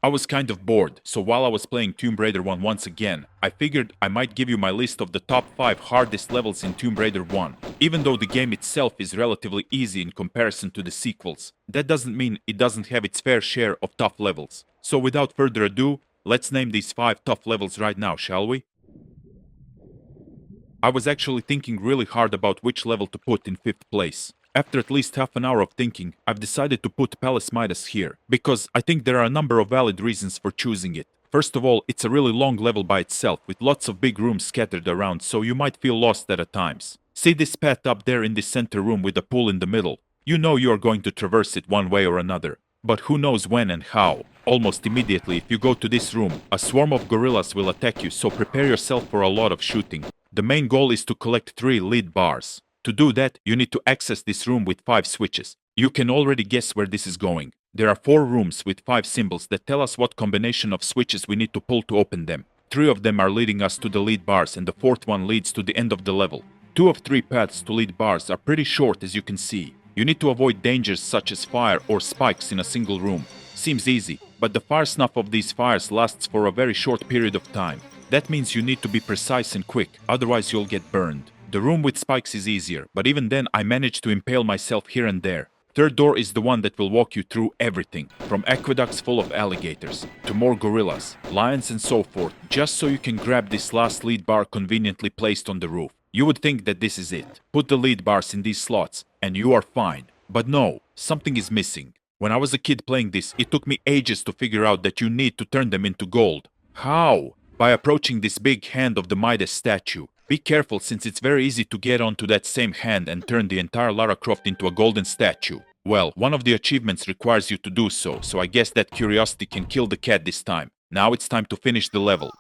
I was kind of bored, so while I was playing Tomb Raider 1 once again, I figured I might give you my list of the top 5 hardest levels in Tomb Raider 1. Even though the game itself is relatively easy in comparison to the sequels, that doesn't mean it doesn't have its fair share of tough levels. So without further ado, let's name these 5 tough levels right now, shall we? I was actually thinking really hard about which level to put in 5th place. After at least half an hour of thinking, I've decided to put Palace Midas here, because I think there are a number of valid reasons for choosing it. First of all, it's a really long level by itself, with lots of big rooms scattered around, so you might feel lost at times. See this path up there in the center room with a pool in the middle? You know you are going to traverse it one way or another. But who knows when and how? Almost immediately, if you go to this room, a swarm of gorillas will attack you, so prepare yourself for a lot of shooting. The main goal is to collect 3 lead bars. To do that, you need to access this room with 5 switches. You can already guess where this is going. There are 4 rooms with 5 symbols that tell us what combination of switches we need to pull to open them. 3 of them are leading us to the lead bars, and the 4th one leads to the end of the level. 2 of 3 paths to lead bars are pretty short, as you can see. You need to avoid dangers such as fire or spikes in a single room. Seems easy, but the fire snuff of these fires lasts for a very short period of time. That means you need to be precise and quick, otherwise you'll get burned. The room with spikes is easier, but even then I managed to impale myself here and there. 3rd door is the one that will walk you through everything, from aqueducts full of alligators, to more gorillas, lions and so forth, just so you can grab this last lead bar conveniently placed on the roof. You would think that this is it. Put the lead bars in these slots, and you are fine. But no, something is missing. When I was a kid playing this, it took me ages to figure out that you need to turn them into gold. How? By approaching this big hand of the Midas statue. Be careful, since it's very easy to get onto that same hand and turn the entire Lara Croft into a golden statue. Well, one of the achievements requires you to do so, so I guess that curiosity can kill the cat this time. Now it's time to finish the level.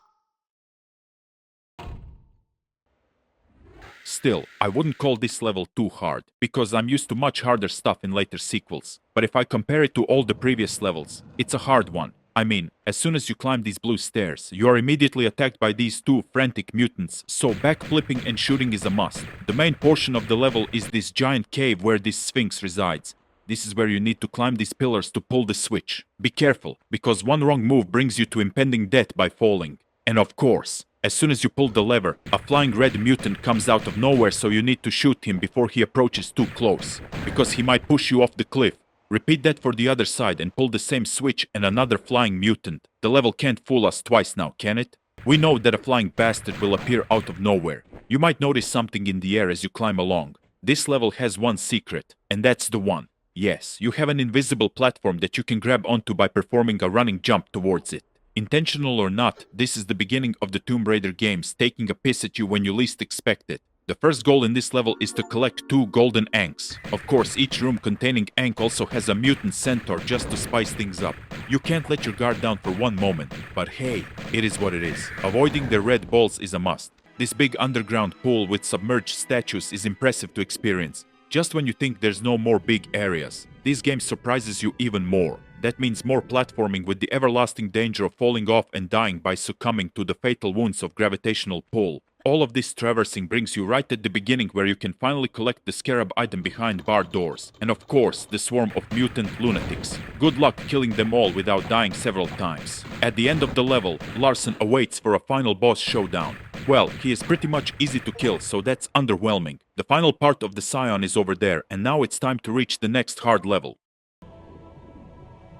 Still, I wouldn't call this level too hard, because I'm used to much harder stuff in later sequels. But if I compare it to all the previous levels, it's a hard one. I mean, as soon as you climb these blue stairs, you are immediately attacked by these 2 frantic mutants, so backflipping and shooting is a must. The main portion of the level is this giant cave where this Sphinx resides. This is where you need to climb these pillars to pull the switch. Be careful, because one wrong move brings you to impending death by falling. And of course, as soon as you pull the lever, a flying red mutant comes out of nowhere, so you need to shoot him before he approaches too close, because he might push you off the cliff. Repeat that for the other side and pull the same switch and another flying mutant. The level can't fool us twice now, can it? We know that a flying bastard will appear out of nowhere. You might notice something in the air as you climb along. This level has one secret, and that's the one. Yes, you have an invisible platform that you can grab onto by performing a running jump towards it. Intentional or not, this is the beginning of the Tomb Raider games taking a piss at you when you least expect it. The first goal in this level is to collect 2 golden anks. Of course, each room containing ank also has a mutant centaur just to spice things up. You can't let your guard down for one moment, but hey, it is what it is. Avoiding the red balls is a must. This big underground pool with submerged statues is impressive to experience. Just when you think there's no more big areas, this game surprises you even more. That means more platforming with the everlasting danger of falling off and dying by succumbing to the fatal wounds of gravitational pull. All of this traversing brings you right at the beginning, where you can finally collect the scarab item behind barred doors. And of course, the swarm of mutant lunatics. Good luck killing them all without dying several times. At the end of the level, Larson awaits for a final boss showdown. Well, he is pretty much easy to kill, so that's underwhelming. The final part of the Scion is over there, and now it's time to reach the next hard level.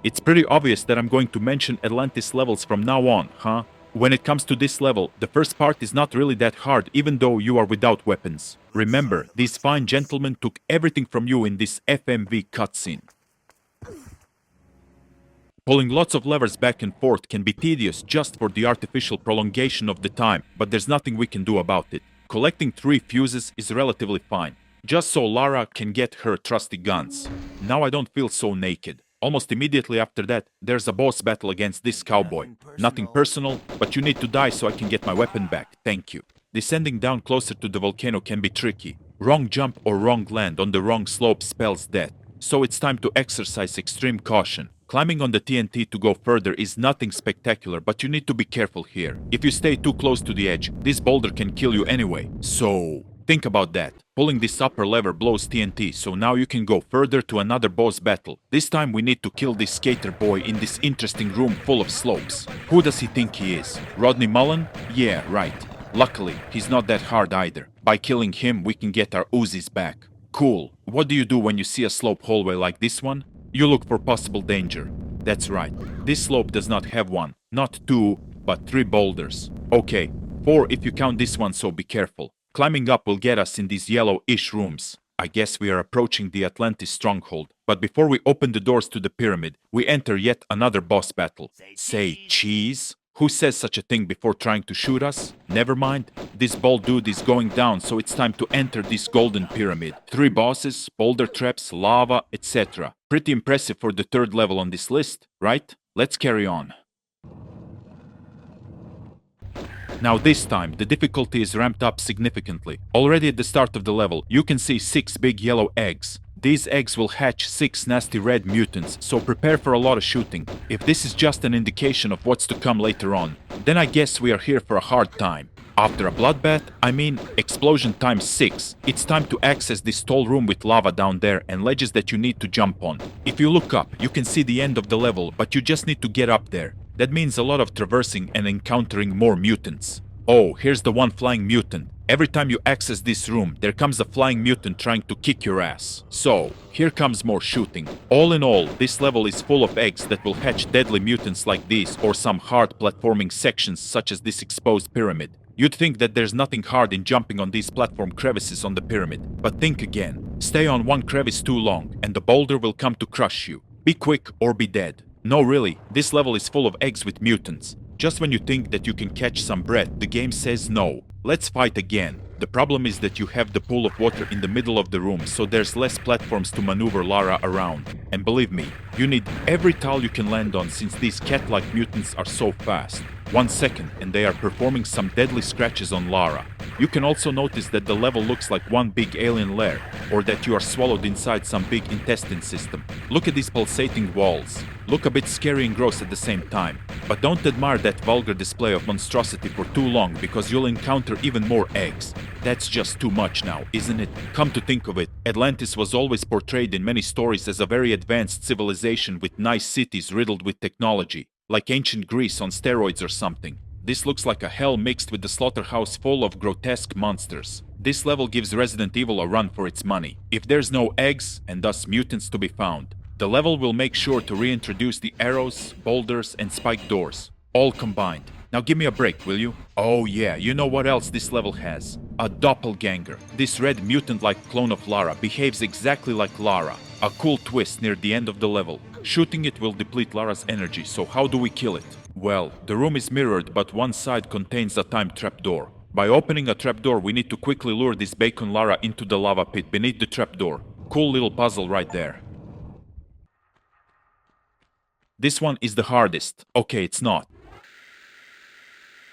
It's pretty obvious that I'm going to mention Atlantis levels from now on, huh? When it comes to this level, the first part is not really that hard, even though you are without weapons. Remember, these fine gentlemen took everything from you in this FMV cutscene. Pulling lots of levers back and forth can be tedious just for the artificial prolongation of the time, but there's nothing we can do about it. Collecting 3 fuses is relatively fine, just so Lara can get her trusty guns. Now I don't feel so naked. Almost immediately after that, there's a boss battle against this cowboy. Nothing personal, but you need to die so I can get my weapon back, thank you. Descending down closer to the volcano can be tricky. Wrong jump or wrong land on the wrong slope spells death, so it's time to exercise extreme caution. Climbing on the TNT to go further is nothing spectacular, but you need to be careful here. If you stay too close to the edge, this boulder can kill you anyway, so think about that. Pulling this upper lever blows TNT, so now you can go further to another boss battle. This time we need to kill this skater boy in this interesting room full of slopes. Who does he think he is? Rodney Mullen? Yeah, right. Luckily, he's not that hard either. By killing him, we can get our Uzis back. Cool. What do you do when you see a slope hallway like this one? You look for possible danger. That's right. This slope does not have one, not two, but 3 boulders. Okay, 4 if you count this one, so be careful. Climbing up will get us in these yellow-ish rooms. I guess we are approaching the Atlantis stronghold. But before we open the doors to the pyramid, we enter yet another boss battle. Say cheese? Who says such a thing before trying to shoot us? Never mind. This bald dude is going down, so it's time to enter this golden pyramid. 3 bosses, boulder traps, lava, etc. Pretty impressive for the 3rd level on this list, right? Let's carry on. Now this time, the difficulty is ramped up significantly. Already at the start of the level, you can see 6 big yellow eggs. These eggs will hatch 6 nasty red mutants, so prepare for a lot of shooting. If this is just an indication of what's to come later on, then I guess we are here for a hard time. After a bloodbath, I mean explosion times 6, it's time to access this tall room with lava down there and ledges that you need to jump on. If you look up, you can see the end of the level, but you just need to get up there. That means a lot of traversing and encountering more mutants. Oh, here's the one flying mutant. Every time you access this room, there comes a flying mutant trying to kick your ass. So, here comes more shooting. All in all, this level is full of eggs that will hatch deadly mutants like these or some hard platforming sections such as this exposed pyramid. You'd think that there's nothing hard in jumping on these platform crevices on the pyramid, but think again. Stay on one crevice too long and the boulder will come to crush you. Be quick or be dead. No, really, this level is full of eggs with mutants. Just when you think that you can catch some breath, the game says no. Let's fight again. The problem is that you have the pool of water in the middle of the room, so there's less platforms to maneuver Lara around. And believe me, you need every tile you can land on since these cat-like mutants are so fast. 1 second and they are performing some deadly scratches on Lara. You can also notice that the level looks like one big alien lair, or that you are swallowed inside some big intestine system. Look at these pulsating walls. Look a bit scary and gross at the same time. But don't admire that vulgar display of monstrosity for too long because you'll encounter even more eggs. That's just too much now, isn't it? Come to think of it, Atlantis was always portrayed in many stories as a very advanced civilization with nice cities riddled with technology, like ancient Greece on steroids or something. This looks like a hell mixed with the slaughterhouse full of grotesque monsters. This level gives Resident Evil a run for its money. If there's no eggs, and thus mutants to be found, the level will make sure to reintroduce the arrows, boulders, and spiked doors, all combined. Now give me a break, will you? Oh yeah, you know what else this level has? A doppelganger. This red mutant-like clone of Lara behaves exactly like Lara. A cool twist near the end of the level. Shooting it will deplete Lara's energy, so how do we kill it? Well, the room is mirrored, but one side contains a time trapdoor. By opening a trapdoor, we need to quickly lure this bacon Lara into the lava pit beneath the trapdoor. Cool little puzzle right there. This one is the hardest. Okay, it's not.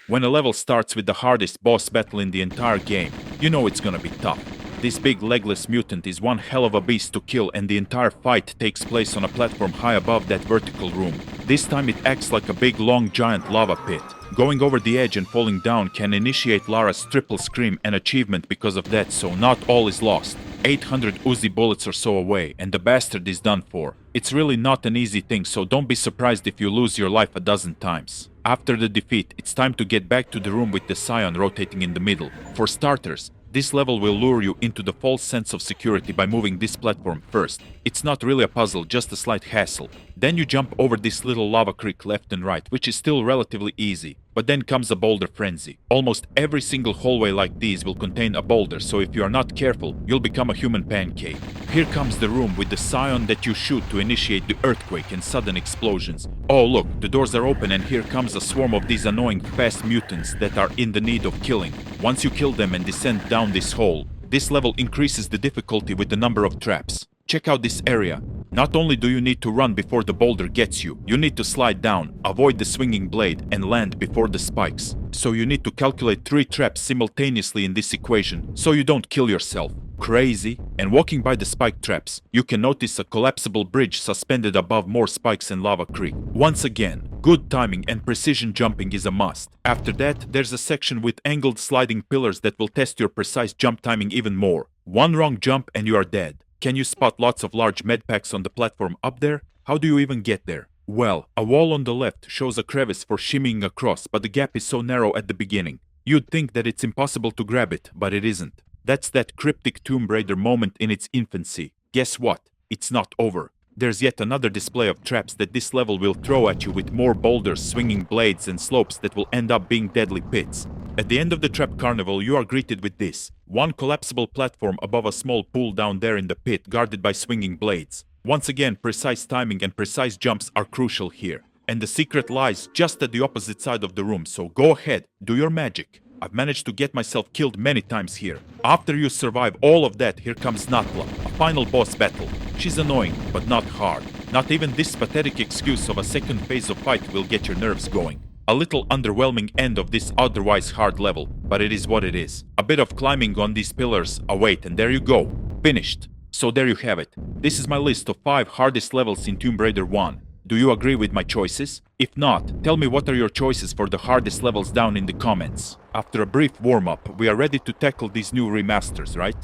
When a level starts with the hardest boss battle in the entire game, you know it's gonna be tough. This big legless mutant is one hell of a beast to kill, and the entire fight takes place on a platform high above that vertical room. This time it acts like a big long giant lava pit. Going over the edge and falling down can initiate Lara's triple scream, an achievement because of that, so not all is lost. 800 Uzi bullets or so away, and the bastard is done for. It's really not an easy thing, so don't be surprised if you lose your life a dozen times. After the defeat, it's time to get back to the room with the Scion rotating in the middle. For starters, this level will lure you into the false sense of security by moving this platform first. It's not really a puzzle, just a slight hassle. Then you jump over this little lava creek left and right, which is still relatively easy. But then comes a boulder frenzy. Almost every single hallway like these will contain a boulder, so if you are not careful, you'll become a human pancake. Here comes the room with the Scion that you shoot to initiate the earthquake and sudden explosions. Oh look, the doors are open and here comes a swarm of these annoying fast mutants that are in the need of killing. Once you kill them and descend down this hole, this level increases the difficulty with the number of traps. Check out this area. Not only do you need to run before the boulder gets you, you need to slide down, avoid the swinging blade, and land before the spikes. So you need to calculate 3 traps simultaneously in this equation, so you don't kill yourself. crazy? And walking by the spike traps, you can notice a collapsible bridge suspended above more spikes and lava creek. Once again, good timing and precision jumping is a must. After that, there's a section with angled sliding pillars that will test your precise jump timing even more. One wrong jump and you are dead. Can you spot lots of large med packs on the platform up there? How do you even get there? Well, a wall on the left shows a crevice for shimmying across, but the gap is so narrow at the beginning. You'd think that it's impossible to grab it, but it isn't. That's that cryptic Tomb Raider moment in its infancy. Guess what? It's not over. There's yet another display of traps that this level will throw at you with more boulders, swinging blades, and slopes that will end up being deadly pits. At the end of the trap carnival, you are greeted with this. One collapsible platform above a small pool down there in the pit, guarded by swinging blades. Once again, precise timing and precise jumps are crucial here. And the secret lies just at the opposite side of the room, so go ahead, do your magic. I've managed to get myself killed many times here. After you survive all of that, here comes Natla, a final boss battle. She's annoying, but not hard. Not even this pathetic excuse of a second phase of fight will get your nerves going. A little underwhelming end of this otherwise hard level, but it is what it is. A bit of climbing on these pillars await, and there you go. Finished. So there you have it. This is my list of 5 hardest levels in Tomb Raider 1. Do you agree with my choices? If not, tell me what are your choices for the hardest levels down in the comments. After a brief warm-up, we are ready to tackle these new remasters, right?